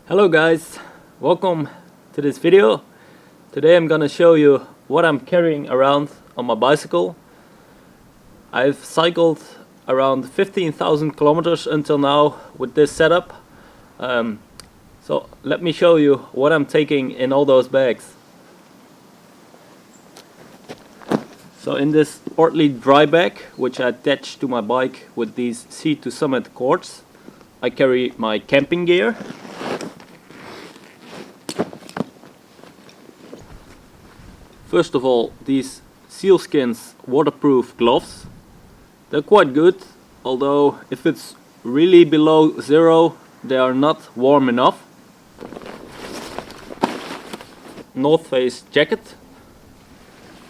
Hello guys, welcome to this video. Today I'm gonna show you what I'm carrying around on my bicycle. I've cycled around 15,000 kilometers until now with this setup. So let me show you what I'm taking in all those bags. So in this Ortlieb dry bag, which I attach to my bike with these Sea to Summit cords, I carry my camping gear. First of all, these sealskins waterproof gloves. They're quite good, although if it's really below zero, they are not warm enough. North Face jacket.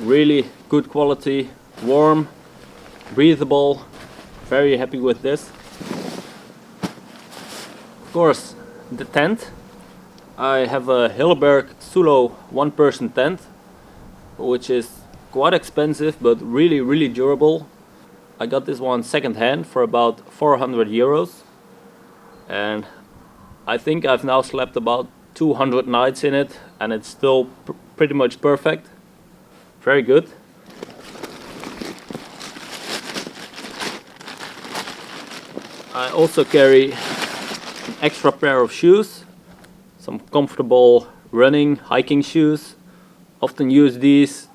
Really good quality, warm, breathable. Very happy with this. Of course, the tent. I have a Hilleberg Soulo one-person tent, which is quite expensive but really durable. I got this one second hand for about 400 euros, and I think I've now slept about 200 nights in it, and it's still pretty much perfect. Very good. I also carry an extra pair of shoes, some comfortable running, hiking shoes. Often use these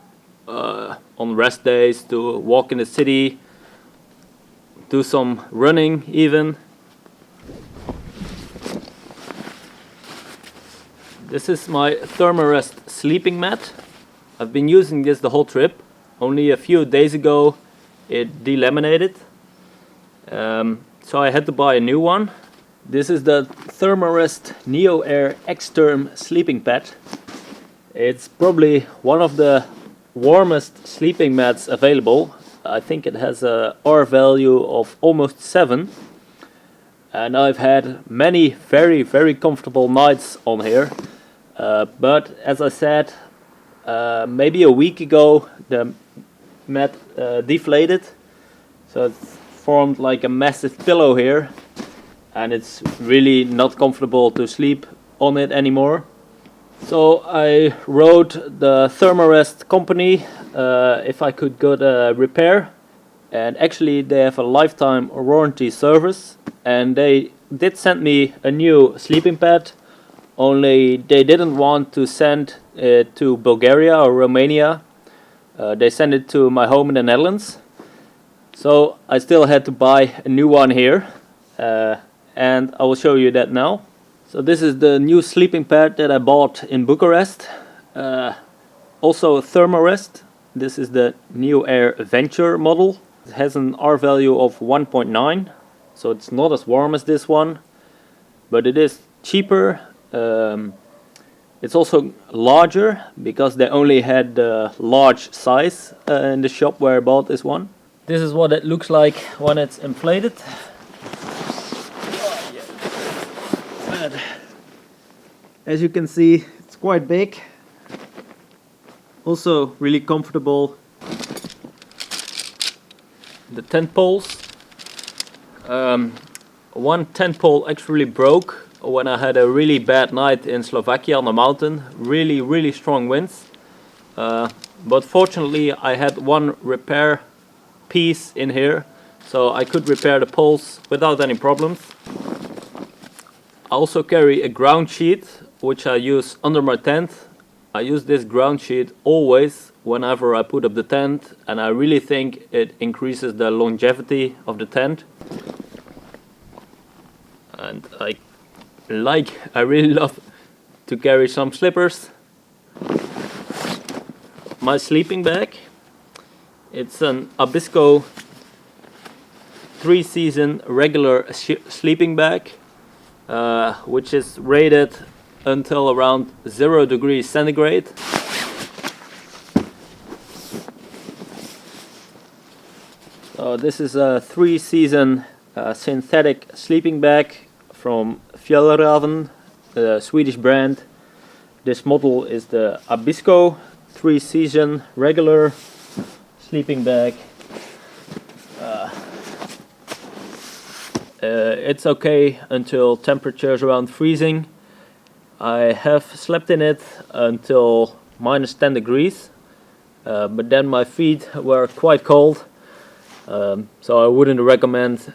on rest days to walk in the city, do some running even. This is my Therm-A-Rest sleeping mat. I've been using this the whole trip. Only a few days ago it delaminated, so I had to buy a new one. This is the Therm-A-Rest NeoAir XTherm sleeping pad. It's probably one of the warmest sleeping mats available. I think it has a R value of almost 7. And I've had many very comfortable nights on here. But as I said, maybe a week ago the mat deflated. So it's formed like a massive pillow here. And it's really not comfortable to sleep on it anymore. So I wrote the Therm-A-Rest company if I could get a repair, and actually they have a lifetime warranty service, and they did send me a new sleeping pad, only they didn't want to send it to Bulgaria or Romania. They sent it to my home in the Netherlands, so I still had to buy a new one here, and I will show you that now. So this is the new sleeping pad that I bought in Bucharest. Also Therm-A-Rest. This is the NeoAir Venture model. It has an R value of 1.9, so it's not as warm as this one, but it is cheaper. It's also larger because they only had the large size in the shop where I bought this one. This is what it looks like when it's inflated. As you can see, it's quite big. Also really comfortable. The tent poles. One tent pole actually broke when I had a really bad night in Slovakia on the mountain. Really strong winds. But fortunately I had one repair piece in here, so I could repair the poles without any problems. I also carry a ground sheet, which I use under my tent. I use this ground sheet always whenever I put up the tent, and I really think it increases the longevity of the tent. And I really love to carry some slippers. My sleeping bag, it's an Abisko 3-season regular sleeping bag, which is rated until around 0 degrees centigrade. So this is a 3-season synthetic sleeping bag from Fjällräven, the Swedish brand. This model is the Abisko 3-season regular sleeping bag. It's okay until temperatures around freezing. I have slept in it until -10 degrees, but then my feet were quite cold, so I wouldn't recommend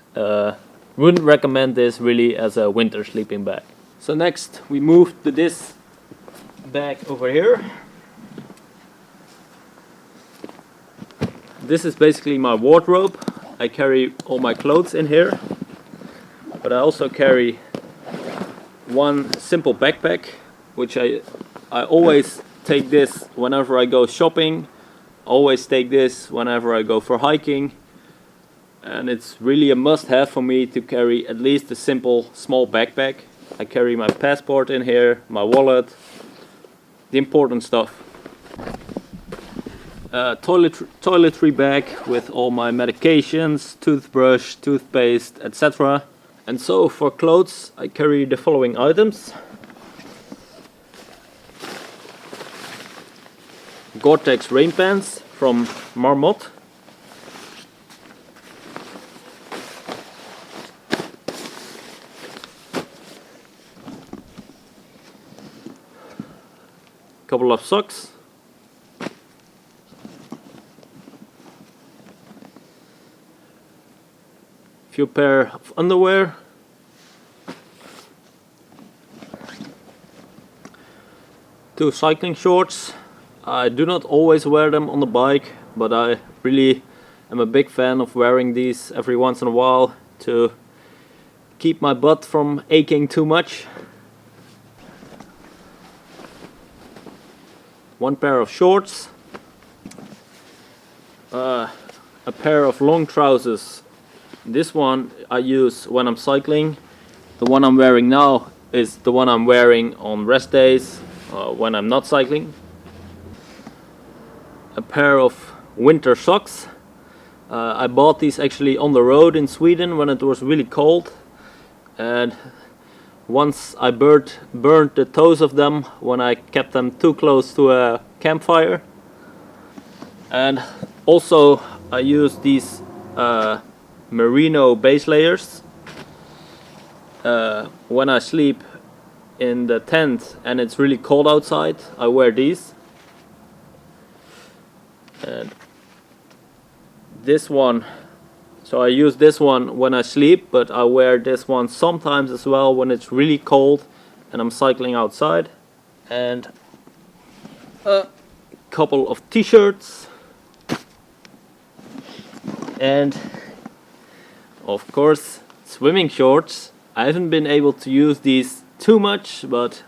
this really as a winter sleeping bag. So next we moved to this bag over here. This is basically my wardrobe. I carry all my clothes in here, but I also carry one simple backpack, which I always take this whenever I go shopping, always take this whenever I go for hiking, and it's really a must-have for me to carry at least a simple small backpack. I carry my passport in here, my wallet, the important stuff. Toiletry bag with all my medications, toothbrush, toothpaste, etc. And so for clothes I carry the following items: Gore-Tex rain pants from Marmot, couple of socks, few pair of underwear, two cycling shorts. I do not always wear them on the bike, but I really am a big fan of wearing these every once in a while to keep my butt from aching too much. One pair of shorts, a pair of long trousers. This one I use when I'm cycling. The one I'm wearing now is the one I'm wearing on rest days when I'm not cycling. A pair of winter socks. I bought these actually on the road in Sweden when it was really cold, and once I burned the toes of them when I kept them too close to a campfire. And also I use these merino base layers when I sleep in the tent and it's really cold outside. I wear these. And this one, so I use this one when I sleep, but I wear this one sometimes as well when it's really cold and I'm cycling outside. And a couple of t-shirts, and of course swimming shorts. I haven't been able to use these too much, but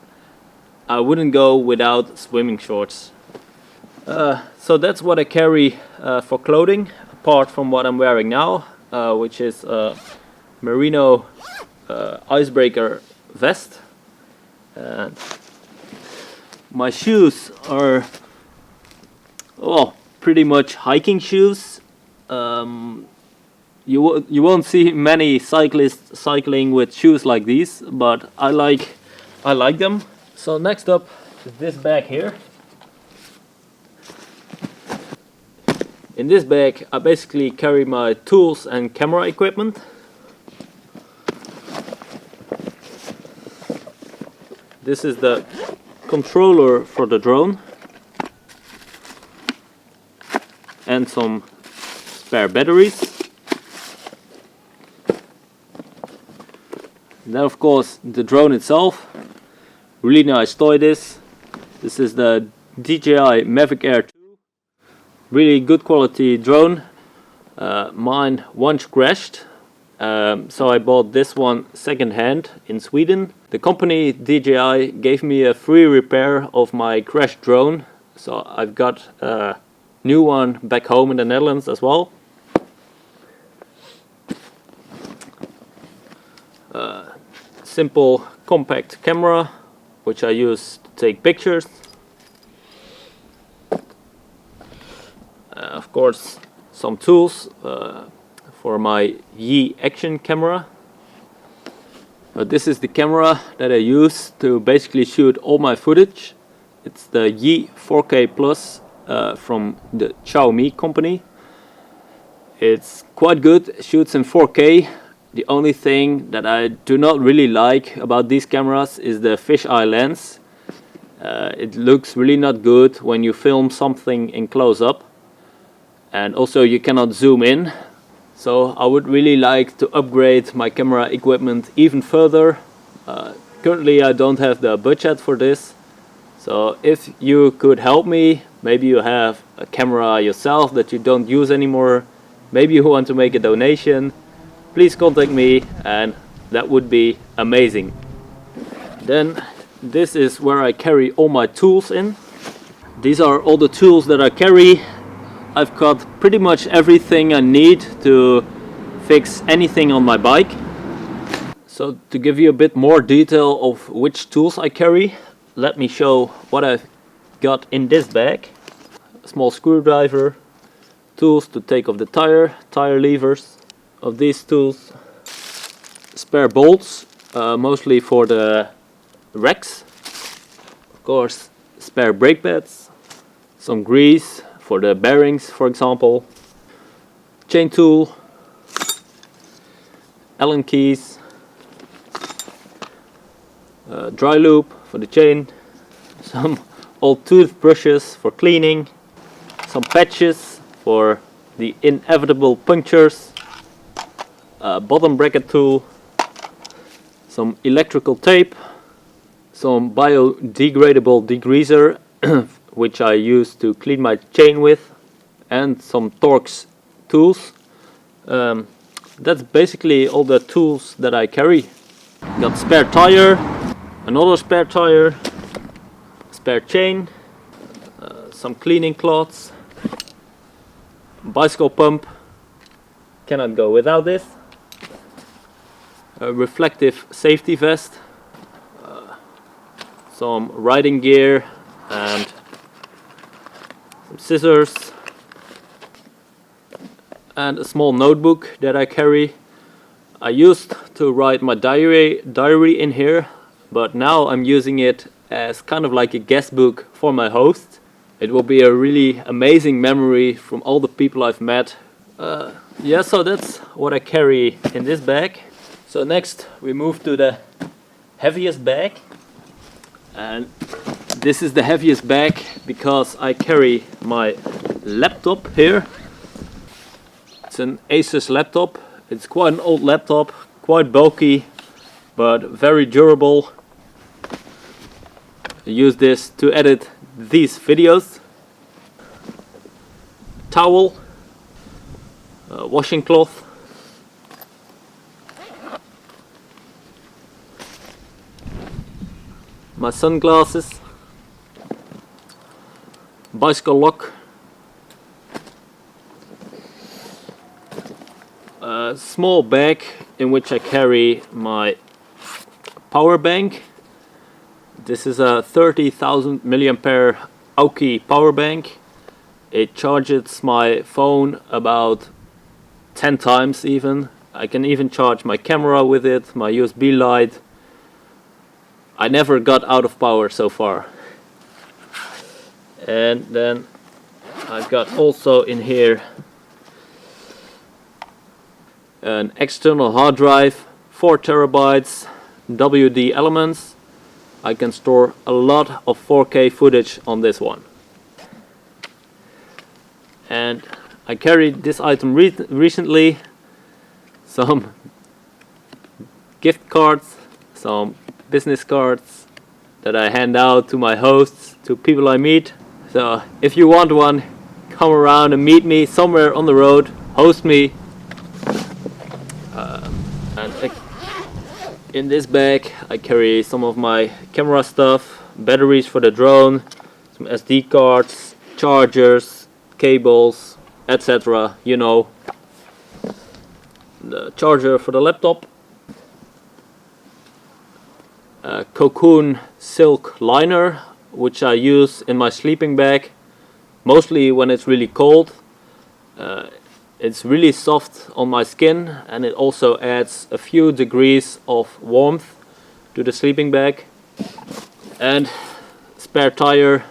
I wouldn't go without swimming shorts. So that's what I carry for clothing, apart from what I'm wearing now, which is a merino icebreaker vest. And my shoes are pretty much hiking shoes. You won't see many cyclists cycling with shoes like these, but I like them. So next up is this bag here. In this bag I basically carry my tools and camera equipment. This is the controller for the drone and some spare batteries. And then of course the drone itself. Really nice toy this. This is the DJI Mavic Air 2. Really good quality drone. Mine once crashed, so I bought this one second hand in Sweden. The company DJI gave me a free repair of my crashed drone, so I've got a new one back home in the Netherlands as well. Simple compact camera which I use to take pictures. Of course some tools for my Yi action camera. This is the camera that I use to basically shoot all my footage. It's the Yi 4K Plus from the Xiaomi company. It's quite good, it shoots in 4K The only thing that I do not really like about these cameras is the fisheye lens. It looks really not good when you film something in close-up, and also you cannot zoom in. So I would really like to upgrade my camera equipment even further. Currently I don't have the budget for this, so if you could help me, maybe you have a camera yourself that you don't use anymore, maybe you want to make a donation, please contact me, and that would be amazing. Then this is where I carry all my tools in. These are all the tools that I carry. I've got pretty much everything I need to fix anything on my bike. So to give you a bit more detail of which tools I carry, let me show what I've got in this bag. A small screwdriver, tools to take off the tire levers of these tools, spare bolts, mostly for the racks, of course spare brake pads, some grease for the bearings for example, chain tool, Allen keys, dry loop for the chain, some old toothbrushes for cleaning, some patches for the inevitable punctures, bottom bracket tool, some electrical tape, some biodegradable degreaser which I use to clean my chain with, and some Torx tools. That's basically all the tools that I carry. Got spare tire, another spare tire, spare chain, some cleaning cloths, bicycle pump, cannot go without this, a reflective safety vest, some riding gear and some scissors, and a small notebook that I carry. I used to write my diary in here, but now I'm using it as kind of like a guest book for my host. It will be a really amazing memory from all the people I've met. Yeah, so that's what I carry in this bag. So next we move to the heaviest bag, and this is the heaviest bag because I carry my laptop here. It's an Asus laptop. It's quite an old laptop, quite bulky, but very durable. I use this to edit these videos. Towel, washing cloth, my sunglasses, bicycle lock, a small bag in which I carry my power bank. This is a 30,000 milliampere Aukey power bank. It charges my phone about 10 times even. I can even charge my camera with it, my USB light. I never got out of power so far. And then I've got also in here an external hard drive, 4 terabytes, WD elements. I can store a lot of 4K footage on this one. And I carried this item recently, some gift cards, some business cards that I hand out to my hosts, to people I meet. So if you want one, come around and meet me somewhere on the road, host me. And in this bag I carry some of my camera stuff, batteries for the drone, some SD cards, chargers, cables, etc. You know, the charger for the laptop, a Cocoon silk liner which I use in my sleeping bag, mostly when it's really cold. It's really soft on my skin, and it also adds a few degrees of warmth to the sleeping bag. And spare tire.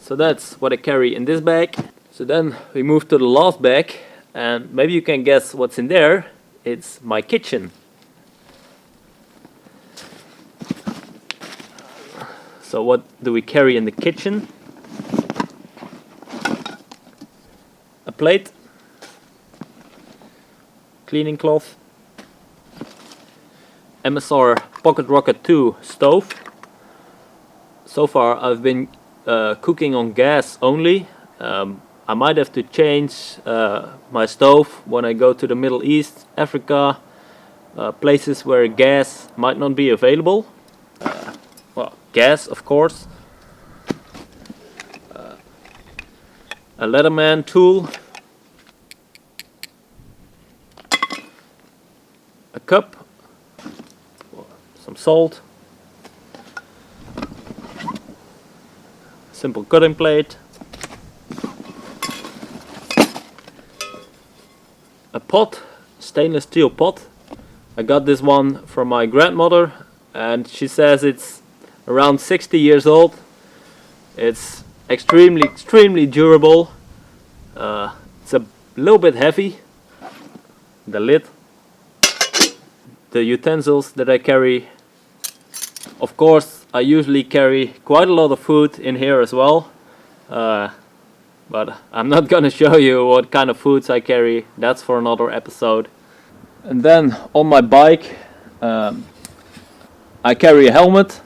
So that's what I carry in this bag. So then we move to the last bag, and maybe you can guess what's in there. it's my kitchen. So what do we carry in the kitchen? A plate, cleaning cloth, MSR Pocket Rocket 2 stove. So far I've been cooking on gas only. I might have to change my stove when I go to the Middle East, Africa, places where gas might not be available. Well, gas of course. A Leatherman tool. A cup. Some salt. Simple cutting plate. A pot, stainless steel pot. I got this one from my grandmother and she says it's around 60 years old. It's extremely durable. It's a little bit heavy. The lid. The utensils that I carry. Of course, I usually carry quite a lot of food in here as well. But I'm not gonna show you what kind of foods I carry. That's for another episode. And then on my bike, I carry a helmet.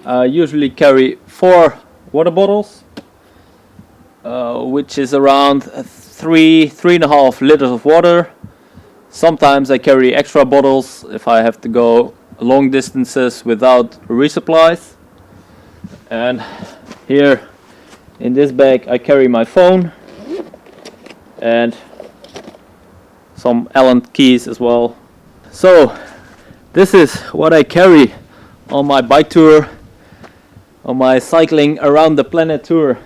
I usually carry 4 water bottles, which is around 3.5 liters of water. Sometimes I carry extra bottles if I have to go long distances without resupplies. And here in this bag I carry my phone and some Allen keys as well. So this is what I carry on my bike tour, on my cycling around the planet tour.